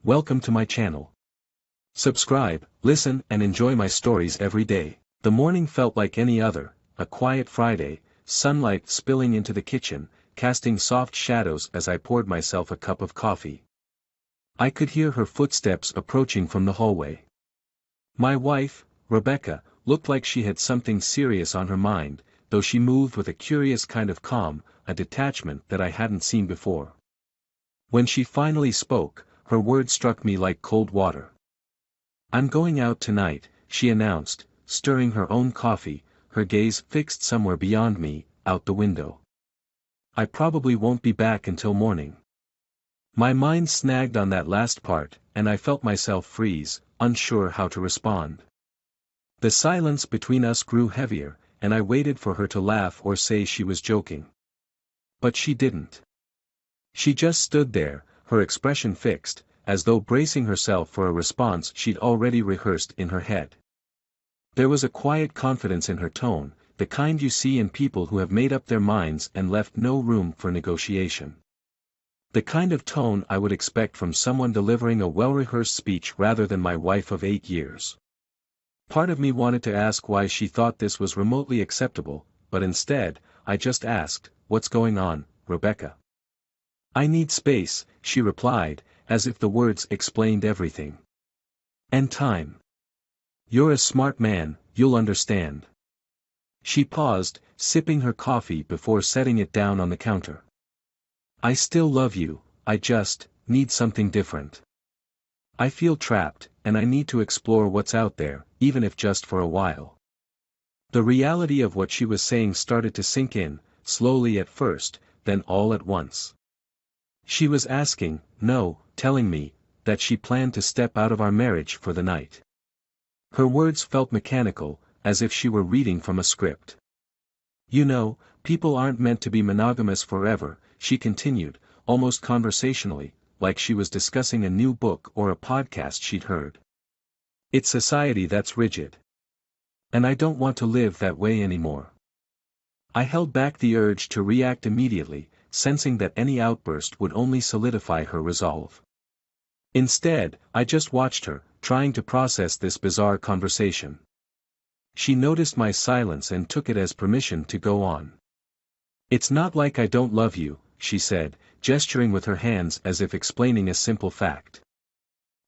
Welcome to my channel. Subscribe, listen and enjoy my stories every day. The morning felt like any other, a quiet Friday, sunlight spilling into the kitchen, casting soft shadows as I poured myself a cup of coffee. I could hear her footsteps approaching from the hallway. My wife, Rebecca, looked like she had something serious on her mind, though she moved with a curious kind of calm, a detachment that I hadn't seen before. When she finally spoke, her words struck me like cold water. "I'm going out tonight," she announced, stirring her own coffee, her gaze fixed somewhere beyond me, out the window. "I probably won't be back until morning." My mind snagged on that last part, and I felt myself freeze, unsure how to respond. The silence between us grew heavier, and I waited for her to laugh or say she was joking. But she didn't. She just stood there, her expression fixed, as though bracing herself for a response she'd already rehearsed in her head. There was a quiet confidence in her tone, the kind you see in people who have made up their minds and left no room for negotiation. The kind of tone I would expect from someone delivering a well-rehearsed speech rather than my wife of 8 years. Part of me wanted to ask why she thought this was remotely acceptable, but instead, I just asked, "What's going on, Rebecca?" "I need space," she replied, as if the words explained everything. "And time. You're a smart man, you'll understand." She paused, sipping her coffee before setting it down on the counter. "I still love you, I just need something different. I feel trapped, and I need to explore what's out there, even if just for a while." The reality of what she was saying started to sink in, slowly at first, then all at once. She was asking, no, telling me, that she planned to step out of our marriage for the night. Her words felt mechanical, as if she were reading from a script. "You know, people aren't meant to be monogamous forever," she continued, almost conversationally, like she was discussing a new book or a podcast she'd heard. "It's society that's rigid. And I don't want to live that way anymore." I held back the urge to react immediately, sensing that any outburst would only solidify her resolve. Instead, I just watched her, trying to process this bizarre conversation. She noticed my silence and took it as permission to go on. "It's not like I don't love you," she said, gesturing with her hands as if explaining a simple fact.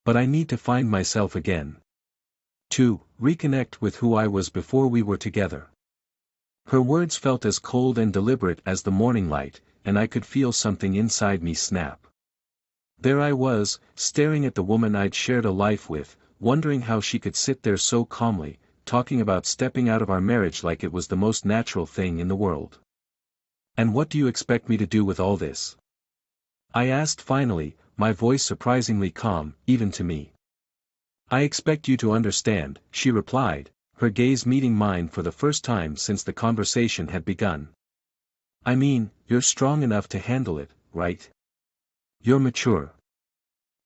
"But I need to find myself again. To reconnect with who I was before we were together." Her words felt as cold and deliberate as the morning light, and I could feel something inside me snap. There I was, staring at the woman I'd shared a life with, wondering how she could sit there so calmly, talking about stepping out of our marriage like it was the most natural thing in the world. "And what do you expect me to do with all this?" I asked finally, my voice surprisingly calm, even to me. "I expect you to understand," she replied, her gaze meeting mine for the first time since the conversation had begun. "I mean, you're strong enough to handle it, right? You're mature.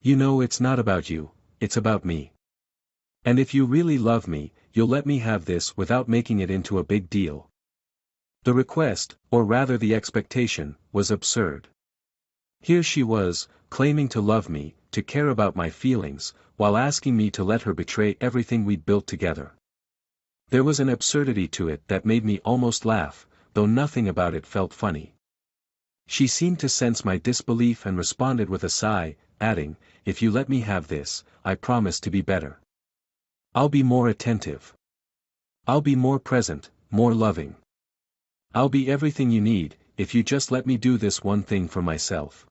You know it's not about you, it's about me. And if you really love me, you'll let me have this without making it into a big deal." The request, or rather the expectation, was absurd. Here she was, claiming to love me, to care about my feelings, while asking me to let her betray everything we'd built together. There was an absurdity to it that made me almost laugh, though nothing about it felt funny. She seemed to sense my disbelief and responded with a sigh, adding, "If you let me have this, I promise to be better. I'll be more attentive. I'll be more present, more loving. I'll be everything you need, if you just let me do this one thing for myself."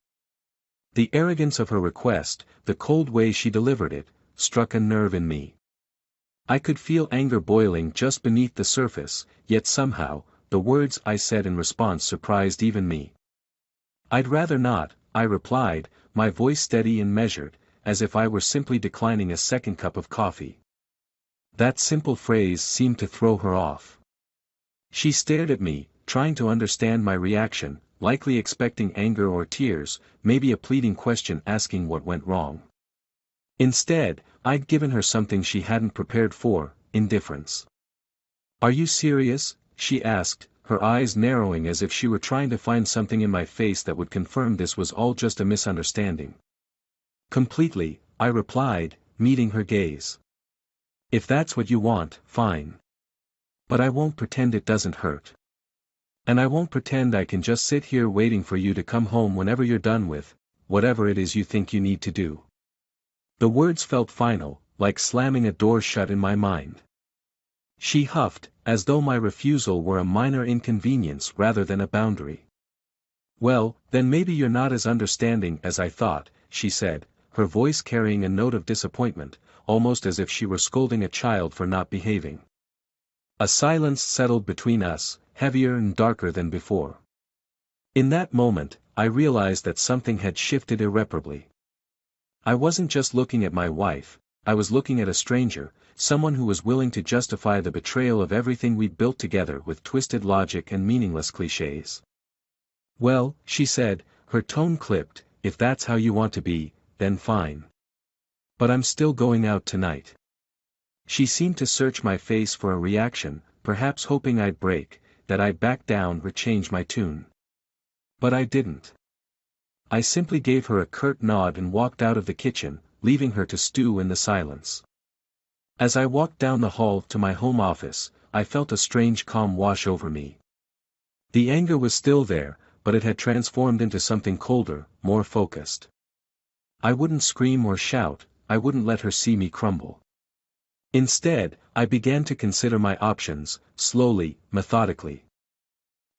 The arrogance of her request, the cold way she delivered it, struck a nerve in me. I could feel anger boiling just beneath the surface, yet somehow, the words I said in response surprised even me. "I'd rather not," I replied, my voice steady and measured, as if I were simply declining a second cup of coffee. That simple phrase seemed to throw her off. She stared at me, trying to understand my reaction, likely expecting anger or tears, maybe a pleading question asking what went wrong. Instead, I'd given her something she hadn't prepared for, indifference. "Are you serious?" she asked, her eyes narrowing as if she were trying to find something in my face that would confirm this was all just a misunderstanding. "Completely," I replied, meeting her gaze. If that's what you want, fine. But I won't pretend it doesn't hurt. And I won't pretend I can just sit here waiting for you to come home whenever you're done with whatever it is you think you need to do. The words felt final, like slamming a door shut in my mind. She huffed, as though my refusal were a minor inconvenience rather than a boundary. Well, then maybe you're not as understanding as I thought, she said, her voice carrying a note of disappointment, almost as if she were scolding a child for not behaving. A silence settled between us, heavier and darker than before. In that moment, I realized that something had shifted irreparably. I wasn't just looking at my wife, I was looking at a stranger, someone who was willing to justify the betrayal of everything we'd built together with twisted logic and meaningless clichés. Well, she said, her tone clipped, if that's how you want to be, then fine. But I'm still going out tonight. She seemed to search my face for a reaction, perhaps hoping I'd break, that I'd back down or change my tune. But I didn't. I simply gave her a curt nod and walked out of the kitchen, leaving her to stew in the silence. As I walked down the hall to my home office, I felt a strange calm wash over me. The anger was still there, but it had transformed into something colder, more focused. I wouldn't scream or shout, I wouldn't let her see me crumble. Instead, I began to consider my options, slowly, methodically.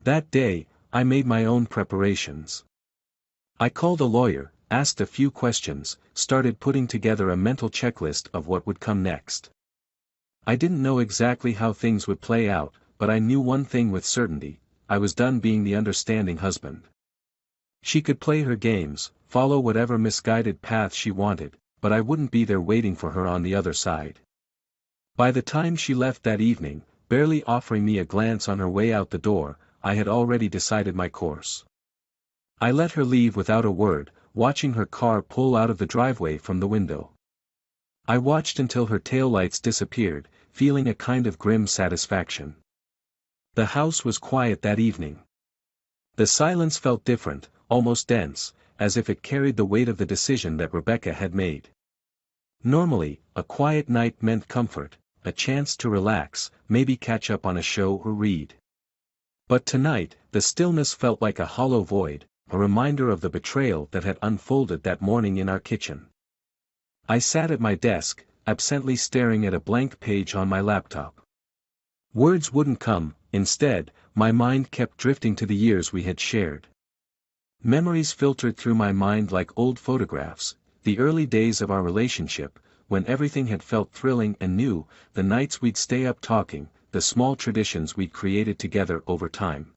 That day, I made my own preparations. I called a lawyer, asked a few questions, started putting together a mental checklist of what would come next. I didn't know exactly how things would play out, but I knew one thing with certainty, I was done being the understanding husband. She could play her games, follow whatever misguided path she wanted, but I wouldn't be there waiting for her on the other side. By the time she left that evening, barely offering me a glance on her way out the door, I had already decided my course. I let her leave without a word, watching her car pull out of the driveway from the window. I watched until her taillights disappeared, feeling a kind of grim satisfaction. The house was quiet that evening. The silence felt different, almost dense, as if it carried the weight of the decision that Rebecca had made. Normally, a quiet night meant comfort, a chance to relax, maybe catch up on a show or read. But tonight, the stillness felt like a hollow void, a reminder of the betrayal that had unfolded that morning in our kitchen. I sat at my desk, absently staring at a blank page on my laptop. Words wouldn't come, instead, my mind kept drifting to the years we had shared. Memories filtered through my mind like old photographs, the early days of our relationship, when everything had felt thrilling and new, the nights we'd stay up talking, the small traditions we'd created together over time.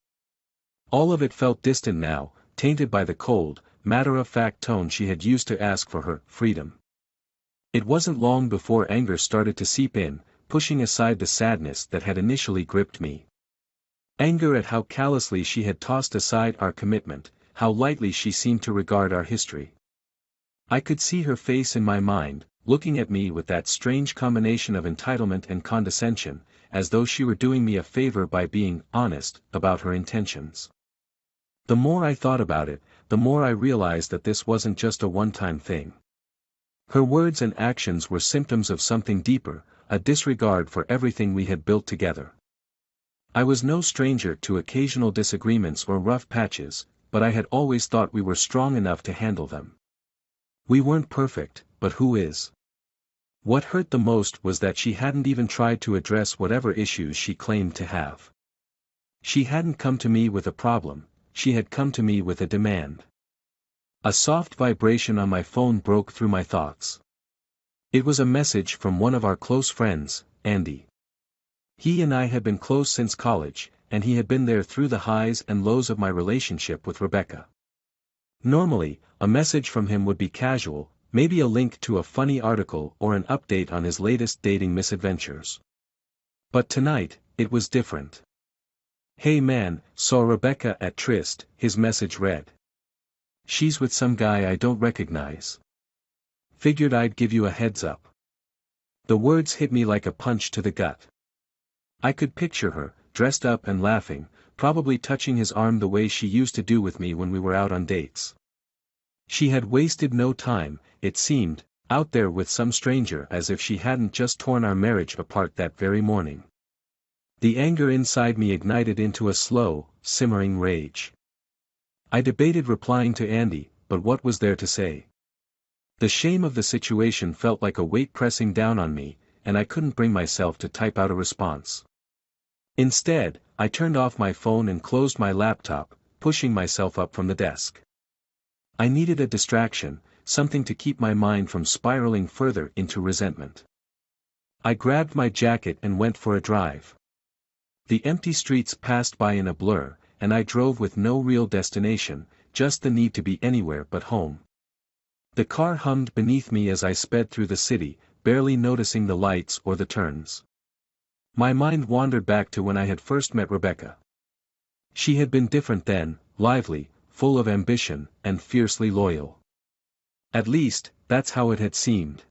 All of it felt distant now, tainted by the cold, matter-of-fact tone she had used to ask for her freedom. It wasn't long before anger started to seep in, pushing aside the sadness that had initially gripped me. Anger at how callously she had tossed aside our commitment, how lightly she seemed to regard our history. I could see her face in my mind, looking at me with that strange combination of entitlement and condescension, as though she were doing me a favor by being honest about her intentions. The more I thought about it, the more I realized that this wasn't just a one-time thing. Her words and actions were symptoms of something deeper, a disregard for everything we had built together. I was no stranger to occasional disagreements or rough patches, but I had always thought we were strong enough to handle them. We weren't perfect, but who is? What hurt the most was that she hadn't even tried to address whatever issues she claimed to have. She hadn't come to me with a problem, she had come to me with a demand. A soft vibration on my phone broke through my thoughts. It was a message from one of our close friends, Andy. He and I had been close since college, and he had been there through the highs and lows of my relationship with Rebecca. Normally, a message from him would be casual, maybe a link to a funny article or an update on his latest dating misadventures. But tonight, it was different. "Hey man, saw Rebecca at Tryst," his message read. "She's with some guy I don't recognize. Figured I'd give you a heads up." The words hit me like a punch to the gut. I could picture her, dressed up and laughing, probably touching his arm the way she used to do with me when we were out on dates. She had wasted no time, it seemed, out there with some stranger as if she hadn't just torn our marriage apart that very morning. The anger inside me ignited into a slow, simmering rage. I debated replying to Andy, but what was there to say? The shame of the situation felt like a weight pressing down on me, and I couldn't bring myself to type out a response. Instead, I turned off my phone and closed my laptop, pushing myself up from the desk. I needed a distraction, something to keep my mind from spiraling further into resentment. I grabbed my jacket and went for a drive. The empty streets passed by in a blur, and I drove with no real destination, just the need to be anywhere but home. The car hummed beneath me as I sped through the city, barely noticing the lights or the turns. My mind wandered back to when I had first met Rebecca. She had been different then, lively, full of ambition, and fiercely loyal. At least, that's how it had seemed.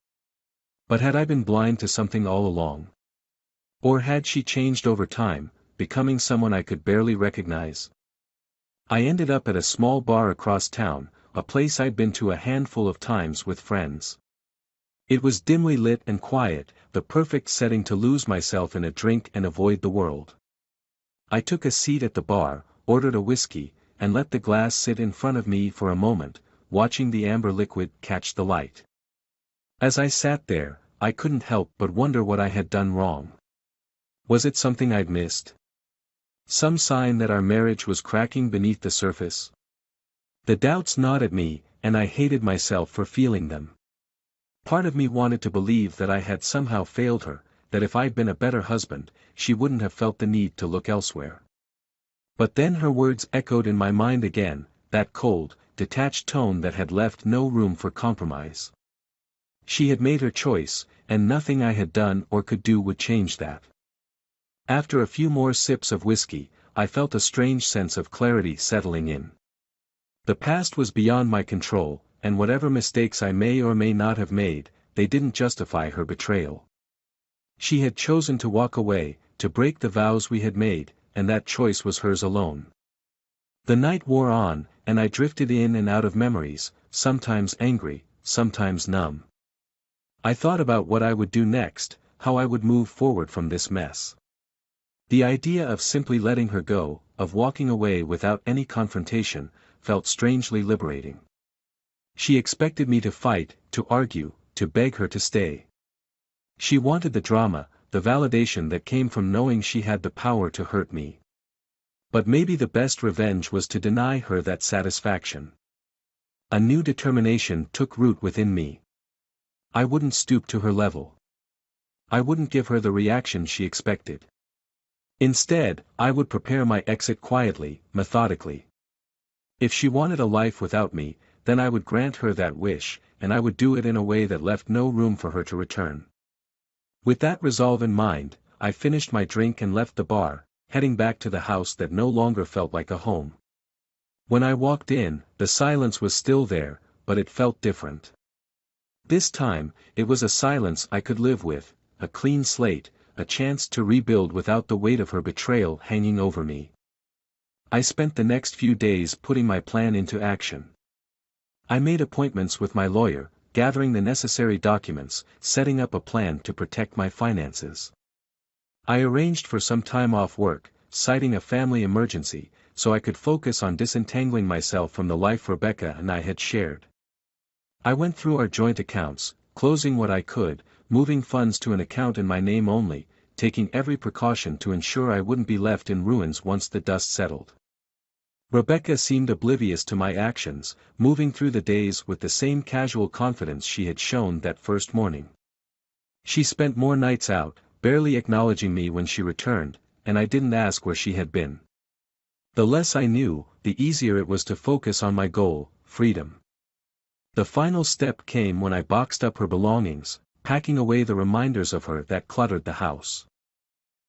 But had I been blind to something all along? Or had she changed over time, becoming someone I could barely recognize? I ended up at a small bar across town, a place I'd been to a handful of times with friends. It was dimly lit and quiet, the perfect setting to lose myself in a drink and avoid the world. I took a seat at the bar, ordered a whiskey, and let the glass sit in front of me for a moment, watching the amber liquid catch the light. As I sat there, I couldn't help but wonder what I had done wrong. Was it something I'd missed? Some sign that our marriage was cracking beneath the surface? The doubts gnawed at me, and I hated myself for feeling them. Part of me wanted to believe that I had somehow failed her, that if I'd been a better husband, she wouldn't have felt the need to look elsewhere. But then her words echoed in my mind again, that cold, detached tone that had left no room for compromise. She had made her choice, and nothing I had done or could do would change that. After a few more sips of whiskey, I felt a strange sense of clarity settling in. The past was beyond my control, and whatever mistakes I may or may not have made, they didn't justify her betrayal. She had chosen to walk away, to break the vows we had made, and that choice was hers alone. The night wore on, and I drifted in and out of memories, sometimes angry, sometimes numb. I thought about what I would do next, how I would move forward from this mess. The idea of simply letting her go, of walking away without any confrontation, felt strangely liberating. She expected me to fight, to argue, to beg her to stay. She wanted the drama, the validation that came from knowing she had the power to hurt me. But maybe the best revenge was to deny her that satisfaction. A new determination took root within me. I wouldn't stoop to her level. I wouldn't give her the reaction she expected. Instead, I would prepare my exit quietly, methodically. If she wanted a life without me, then I would grant her that wish, and I would do it in a way that left no room for her to return. With that resolve in mind, I finished my drink and left the bar, heading back to the house that no longer felt like a home. When I walked in, the silence was still there, but it felt different. This time, it was a silence I could live with, a clean slate, a chance to rebuild without the weight of her betrayal hanging over me. I spent the next few days putting my plan into action. I made appointments with my lawyer, gathering the necessary documents, setting up a plan to protect my finances. I arranged for some time off work, citing a family emergency, so I could focus on disentangling myself from the life Rebecca and I had shared. I went through our joint accounts, closing what I could, moving funds to an account in my name only, taking every precaution to ensure I wouldn't be left in ruins once the dust settled. Rebecca seemed oblivious to my actions, moving through the days with the same casual confidence she had shown that first morning. She spent more nights out, barely acknowledging me when she returned, and I didn't ask where she had been. The less I knew, the easier it was to focus on my goal, freedom. The final step came when I boxed up her belongings, packing away the reminders of her that cluttered the house.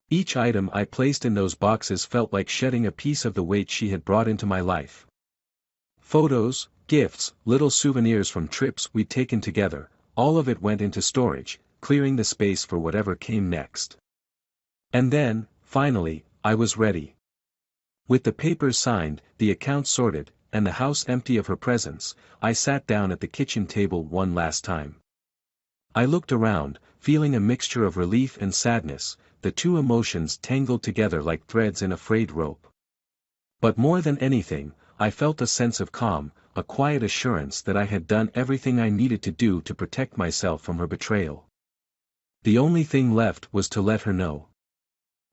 Each item I placed in those boxes felt like shedding a piece of the weight she had brought into my life. Photos, gifts, little souvenirs from trips we'd taken together, all of it went into storage, clearing the space for whatever came next. And then, finally, I was ready. With the papers signed, the accounts sorted, and the house empty of her presence, I sat down at the kitchen table one last time. I looked around, feeling a mixture of relief and sadness, the two emotions tangled together like threads in a frayed rope. But more than anything, I felt a sense of calm, a quiet assurance that I had done everything I needed to do to protect myself from her betrayal. The only thing left was to let her know.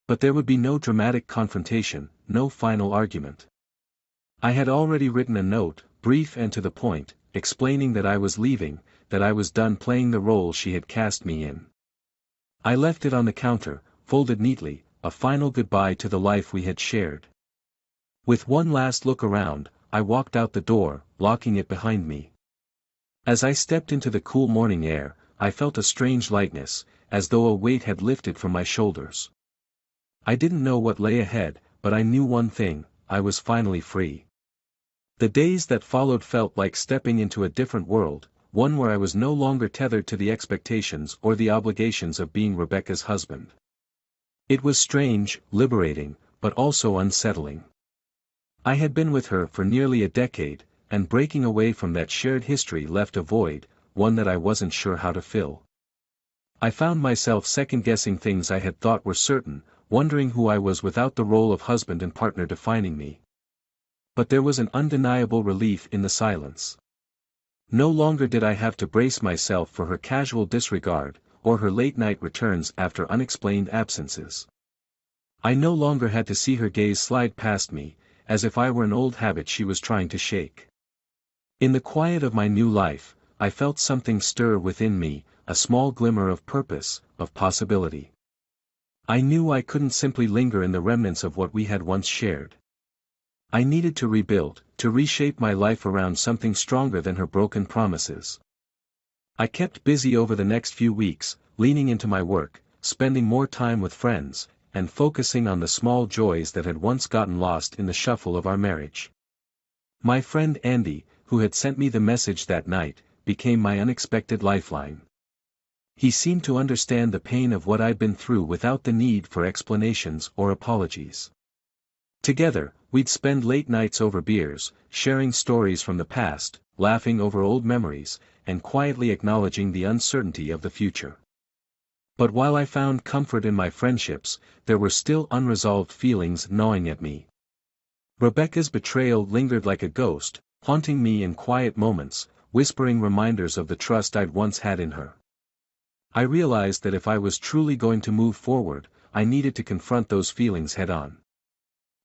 But there would be no dramatic confrontation, no final argument. I had already written a note, brief and to the point, explaining that I was leaving, that I was done playing the role she had cast me in. I left it on the counter, folded neatly, a final goodbye to the life we had shared. With one last look around, I walked out the door, locking it behind me. As I stepped into the cool morning air, I felt a strange lightness, as though a weight had lifted from my shoulders. I didn't know what lay ahead, but I knew one thing: I was finally free. The days that followed felt like stepping into a different world, one where I was no longer tethered to the expectations or the obligations of being Rebecca's husband. It was strange, liberating, but also unsettling. I had been with her for nearly a decade, and breaking away from that shared history left a void, one that I wasn't sure how to fill. I found myself second-guessing things I had thought were certain, wondering who I was without the role of husband and partner defining me. But there was an undeniable relief in the silence. No longer did I have to brace myself for her casual disregard, or her late-night returns after unexplained absences. I no longer had to see her gaze slide past me, as if I were an old habit she was trying to shake. In the quiet of my new life, I felt something stir within me, a small glimmer of purpose, of possibility. I knew I couldn't simply linger in the remnants of what we had once shared. I needed to rebuild, to reshape my life around something stronger than her broken promises. I kept busy over the next few weeks, leaning into my work, spending more time with friends, and focusing on the small joys that had once gotten lost in the shuffle of our marriage. My friend Andy, who had sent me the message that night, became my unexpected lifeline. He seemed to understand the pain of what I'd been through without the need for explanations or apologies. Together, we'd spend late nights over beers, sharing stories from the past, laughing over old memories, and quietly acknowledging the uncertainty of the future. But while I found comfort in my friendships, there were still unresolved feelings gnawing at me. Rebecca's betrayal lingered like a ghost, haunting me in quiet moments, whispering reminders of the trust I'd once had in her. I realized that if I was truly going to move forward, I needed to confront those feelings head-on.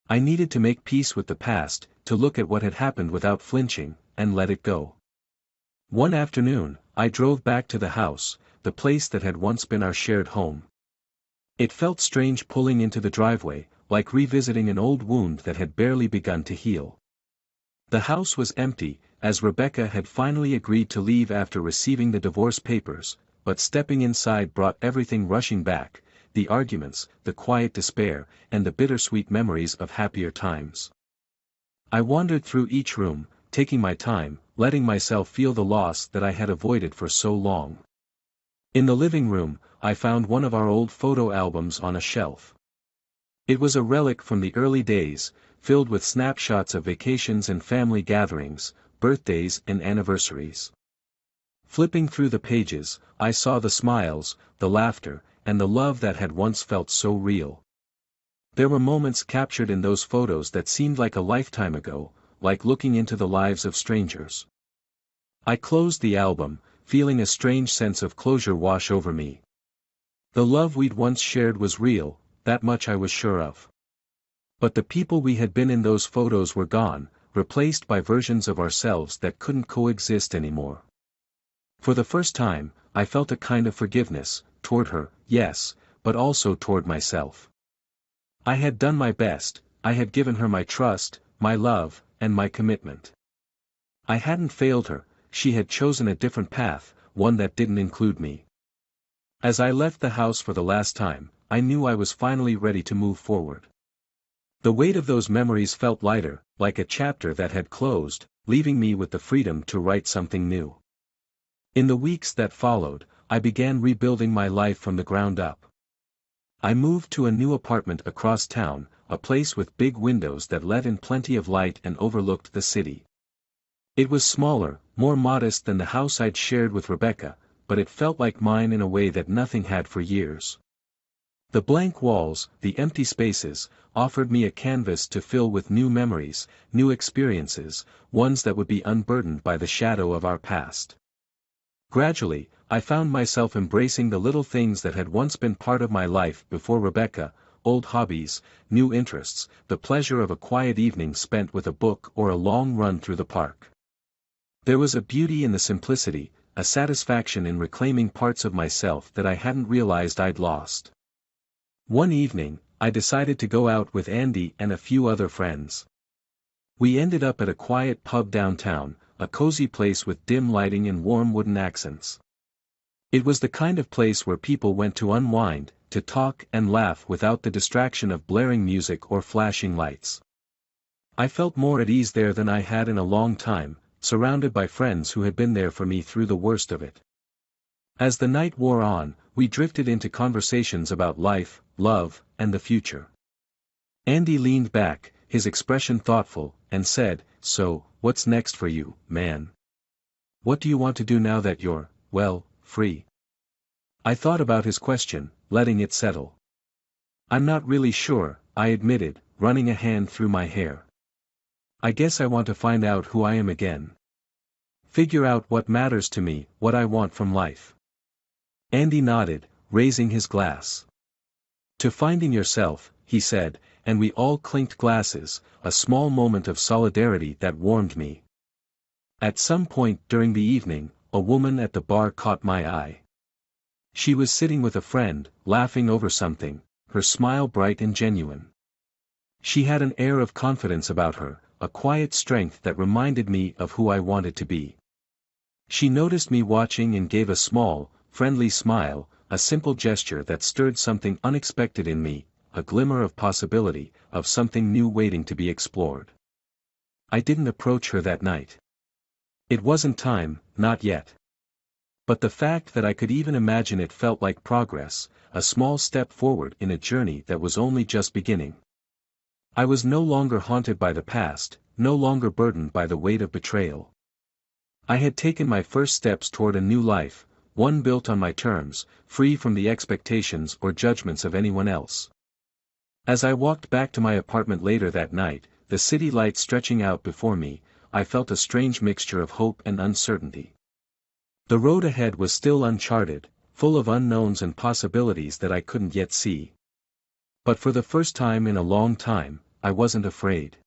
I needed to make peace with the past, to look at what had happened without flinching, and let it go. One afternoon, I drove back to the house, the place that had once been our shared home. It felt strange pulling into the driveway, like revisiting an old wound that had barely begun to heal. The house was empty, as Rebecca had finally agreed to leave after receiving the divorce papers, but stepping inside brought everything rushing back: the arguments, the quiet despair, and the bittersweet memories of happier times. I wandered through each room, taking my time, letting myself feel the loss that I had avoided for so long. In the living room, I found one of our old photo albums on a shelf. It was a relic from the early days, filled with snapshots of vacations and family gatherings, birthdays and anniversaries. Flipping through the pages, I saw the smiles, the laughter, and the love that had once felt so real. There were moments captured in those photos that seemed like a lifetime ago, like looking into the lives of strangers. I closed the album, feeling a strange sense of closure wash over me. The love we'd once shared was real, that much I was sure of. But the people we had been in those photos were gone, replaced by versions of ourselves that couldn't coexist anymore. For the first time, I felt a kind of forgiveness, toward her, yes, but also toward myself. I had done my best, I had given her my trust, my love, and my commitment. I hadn't failed her, she had chosen a different path, one that didn't include me. As I left the house for the last time, I knew I was finally ready to move forward. The weight of those memories felt lighter, like a chapter that had closed, leaving me with the freedom to write something new. In the weeks that followed, I began rebuilding my life from the ground up. I moved to a new apartment across town, a place with big windows that let in plenty of light and overlooked the city. It was smaller, more modest than the house I'd shared with Rebecca, but it felt like mine in a way that nothing had for years. The blank walls, the empty spaces, offered me a canvas to fill with new memories, new experiences, ones that would be unburdened by the shadow of our past. Gradually, I found myself embracing the little things that had once been part of my life before Rebecca: old hobbies, new interests, the pleasure of a quiet evening spent with a book or a long run through the park. There was a beauty in the simplicity, a satisfaction in reclaiming parts of myself that I hadn't realized I'd lost. One evening, I decided to go out with Andy and a few other friends. We ended up at a quiet pub downtown, a cozy place with dim lighting and warm wooden accents. It was the kind of place where people went to unwind, to talk and laugh without the distraction of blaring music or flashing lights. I felt more at ease there than I had in a long time, surrounded by friends who had been there for me through the worst of it. As the night wore on, we drifted into conversations about life, love, and the future. Andy leaned back, his expression thoughtful, and said, "So, what's next for you, man? What do you want to do now that you're, well, free?" I thought about his question, letting it settle. "I'm not really sure," I admitted, running a hand through my hair. "I guess I want to find out who I am again. Figure out what matters to me, what I want from life." Andy nodded, raising his glass. "To finding yourself," he said, and we all clinked glasses, a small moment of solidarity that warmed me. At some point during the evening, a woman at the bar caught my eye. She was sitting with a friend, laughing over something, her smile bright and genuine. She had an air of confidence about her, a quiet strength that reminded me of who I wanted to be. She noticed me watching and gave a small, friendly smile, a simple gesture that stirred something unexpected in me, a glimmer of possibility, of something new waiting to be explored. I didn't approach her that night. It wasn't time, not yet. But the fact that I could even imagine it felt like progress, a small step forward in a journey that was only just beginning. I was no longer haunted by the past, no longer burdened by the weight of betrayal. I had taken my first steps toward a new life, one built on my terms, free from the expectations or judgments of anyone else. As I walked back to my apartment later that night, the city lights stretching out before me, I felt a strange mixture of hope and uncertainty. The road ahead was still uncharted, full of unknowns and possibilities that I couldn't yet see. But for the first time in a long time, I wasn't afraid.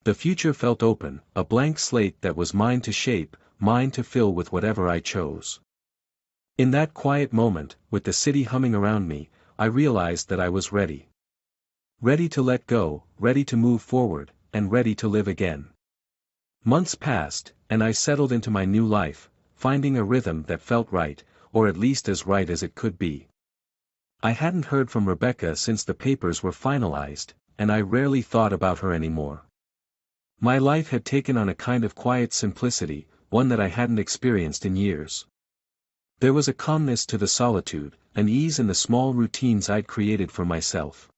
The future felt open, a blank slate that was mine to shape, mine to fill with whatever I chose. In that quiet moment, with the city humming around me, I realized that I was ready. Ready to let go, ready to move forward, and ready to live again. Months passed, and I settled into my new life, finding a rhythm that felt right, or at least as right as it could be. I hadn't heard from Rebecca since the papers were finalized, and I rarely thought about her anymore. My life had taken on a kind of quiet simplicity, one that I hadn't experienced in years. There was a calmness to the solitude, an ease in the small routines I'd created for myself.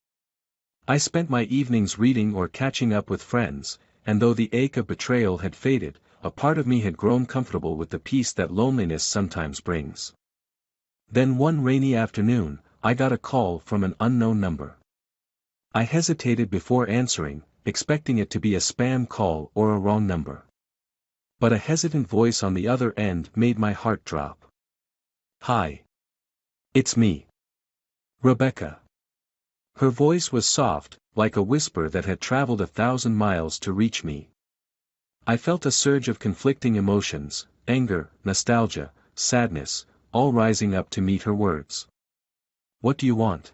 I spent my evenings reading or catching up with friends, and though the ache of betrayal had faded, a part of me had grown comfortable with the peace that loneliness sometimes brings. Then one rainy afternoon, I got a call from an unknown number. I hesitated before answering, expecting it to be a spam call or a wrong number. But a hesitant voice on the other end made my heart drop. "Hi. It's me. Rebecca." Her voice was soft, like a whisper that had traveled 1,000 miles to reach me. I felt a surge of conflicting emotions, anger, nostalgia, sadness, all rising up to meet her words. "What do you want?"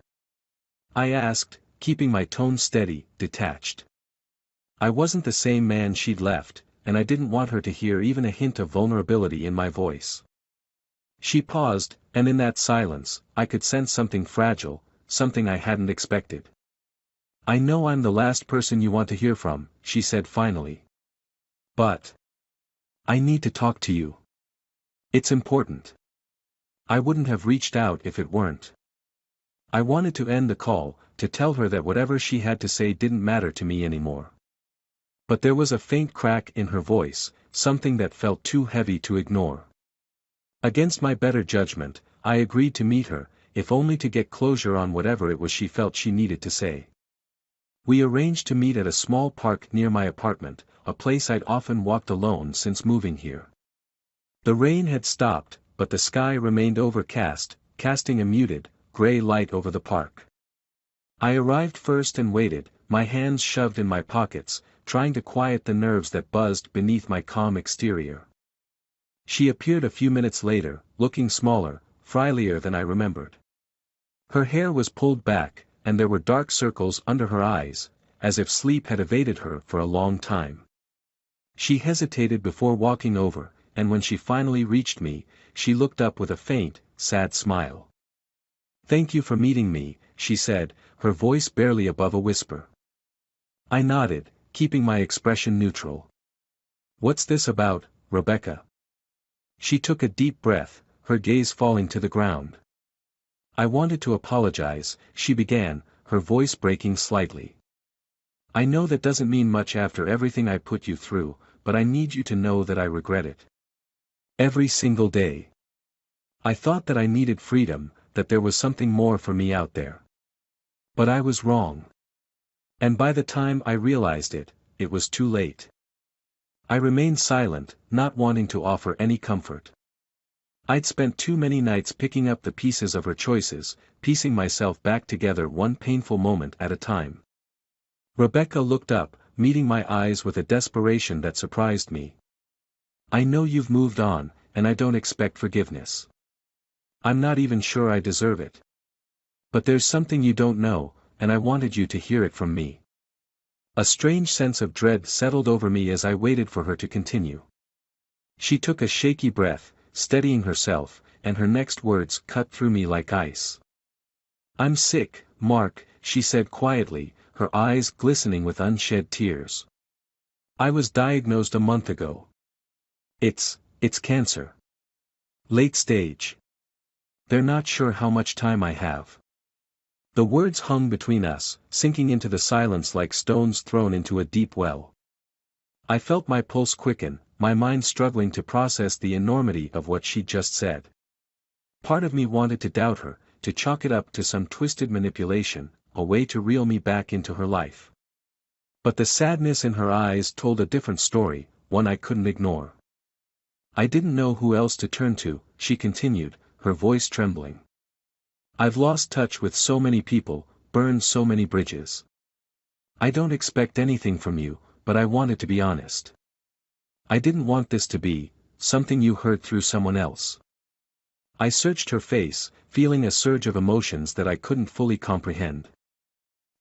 I asked, keeping my tone steady, detached. I wasn't the same man she'd left, and I didn't want her to hear even a hint of vulnerability in my voice. She paused, and in that silence, I could sense something fragile, something I hadn't expected. "I know I'm the last person you want to hear from," she said finally. "But I need to talk to you. It's important. I wouldn't have reached out if it weren't." I wanted to end the call, to tell her that whatever she had to say didn't matter to me anymore. But there was a faint crack in her voice, something that felt too heavy to ignore. Against my better judgment, I agreed to meet her, if only to get closure on whatever it was she felt she needed to say. We arranged to meet at a small park near my apartment, a place I'd often walked alone since moving here. The rain had stopped, but the sky remained overcast, casting a muted, gray light over the park. I arrived first and waited, my hands shoved in my pockets, trying to quiet the nerves that buzzed beneath my calm exterior. She appeared a few minutes later, looking smaller, frilier than I remembered. Her hair was pulled back, and there were dark circles under her eyes, as if sleep had evaded her for a long time. She hesitated before walking over, and when she finally reached me, she looked up with a faint, sad smile. "Thank you for meeting me," she said, her voice barely above a whisper. I nodded, keeping my expression neutral. "What's this about, Rebecca?" She took a deep breath, her gaze falling to the ground. "I wanted to apologize," she began, her voice breaking slightly. "I know that doesn't mean much after everything I put you through, but I need you to know that I regret it. Every single day. I thought that I needed freedom, that there was something more for me out there. But I was wrong. And by the time I realized it, it was too late." I remained silent, not wanting to offer any comfort. I'd spent too many nights picking up the pieces of her choices, piecing myself back together one painful moment at a time. Rebecca looked up, meeting my eyes with a desperation that surprised me. "I know you've moved on, and I don't expect forgiveness. I'm not even sure I deserve it. But there's something you don't know, and I wanted you to hear it from me." A strange sense of dread settled over me as I waited for her to continue. She took a shaky breath, steadying herself, and her next words cut through me like ice. "I'm sick, Mark," she said quietly, her eyes glistening with unshed tears. "I was diagnosed a month ago. It's cancer. Late stage. They're not sure how much time I have." The words hung between us, sinking into the silence like stones thrown into a deep well. I felt my pulse quicken, my mind struggling to process the enormity of what she'd just said. Part of me wanted to doubt her, to chalk it up to some twisted manipulation, a way to reel me back into her life. But the sadness in her eyes told a different story, one I couldn't ignore. "I didn't know who else to turn to," she continued, her voice trembling. "I've lost touch with so many people, burned so many bridges. I don't expect anything from you, but I wanted to be honest. I didn't want this to be something you heard through someone else." I searched her face, feeling a surge of emotions that I couldn't fully comprehend.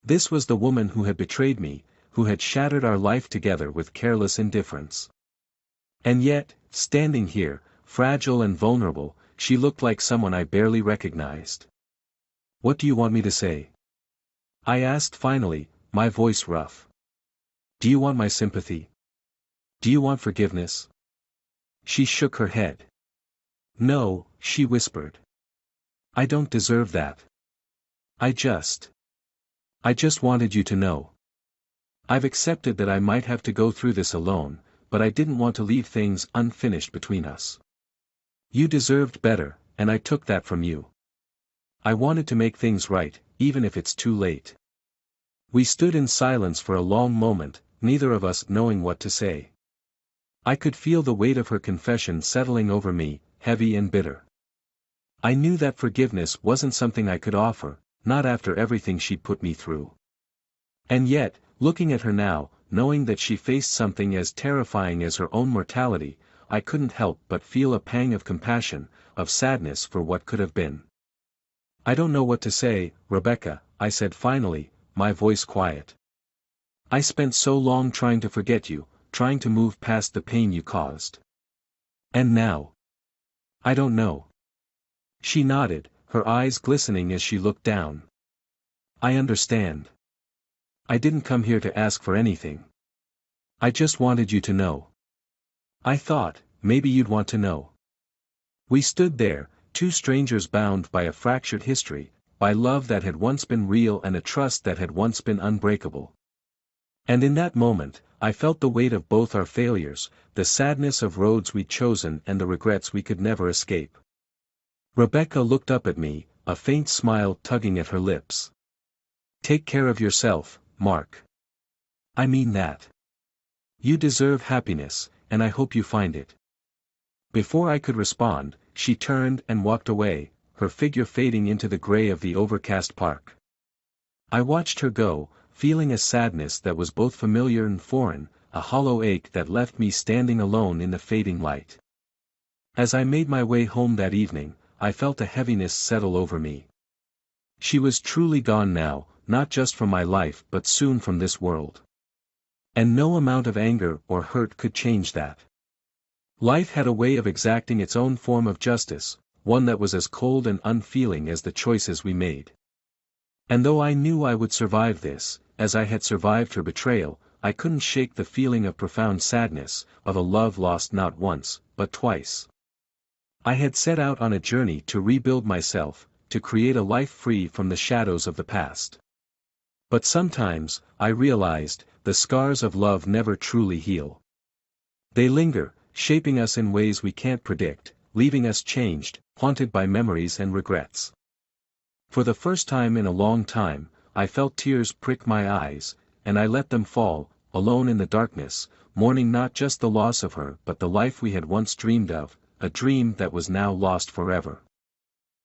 This was the woman who had betrayed me, who had shattered our life together with careless indifference. And yet, standing here, fragile and vulnerable, she looked like someone I barely recognized. "What do you want me to say?" I asked finally, my voice rough. "Do you want my sympathy? Do you want forgiveness?" She shook her head. "No," she whispered. "I don't deserve that. I just wanted you to know. I've accepted that I might have to go through this alone, but I didn't want to leave things unfinished between us. You deserved better, and I took that from you. I wanted to make things right, even if it's too late." We stood in silence for a long moment, neither of us knowing what to say. I could feel the weight of her confession settling over me, heavy and bitter. I knew that forgiveness wasn't something I could offer, not after everything she'd put me through. And yet, looking at her now, knowing that she faced something as terrifying as her own mortality, I couldn't help but feel a pang of compassion, of sadness for what could have been. "I don't know what to say, Rebecca," I said finally, my voice quiet. "I spent so long trying to forget you, trying to move past the pain you caused. And now? I don't know." She nodded, her eyes glistening as she looked down. "I understand. I didn't come here to ask for anything. I just wanted you to know. I thought, maybe you'd want to know." We stood there, two strangers bound by a fractured history, by love that had once been real and a trust that had once been unbreakable. And in that moment, I felt the weight of both our failures, the sadness of roads we'd chosen and the regrets we could never escape. Rebecca looked up at me, a faint smile tugging at her lips. "Take care of yourself, Mark. I mean that. You deserve happiness, and I hope you find it." Before I could respond, she turned and walked away, her figure fading into the gray of the overcast park. I watched her go, feeling a sadness that was both familiar and foreign, a hollow ache that left me standing alone in the fading light. As I made my way home that evening, I felt a heaviness settle over me. She was truly gone now, not just from my life but soon from this world. And no amount of anger or hurt could change that. Life had a way of exacting its own form of justice, one that was as cold and unfeeling as the choices we made. And though I knew I would survive this, as I had survived her betrayal, I couldn't shake the feeling of profound sadness, of a love lost not once, but twice. I had set out on a journey to rebuild myself, to create a life free from the shadows of the past. But sometimes, I realized, the scars of love never truly heal. They linger, shaping us in ways we can't predict, leaving us changed, haunted by memories and regrets. For the first time in a long time, I felt tears prick my eyes, and I let them fall, alone in the darkness, mourning not just the loss of her but the life we had once dreamed of, a dream that was now lost forever.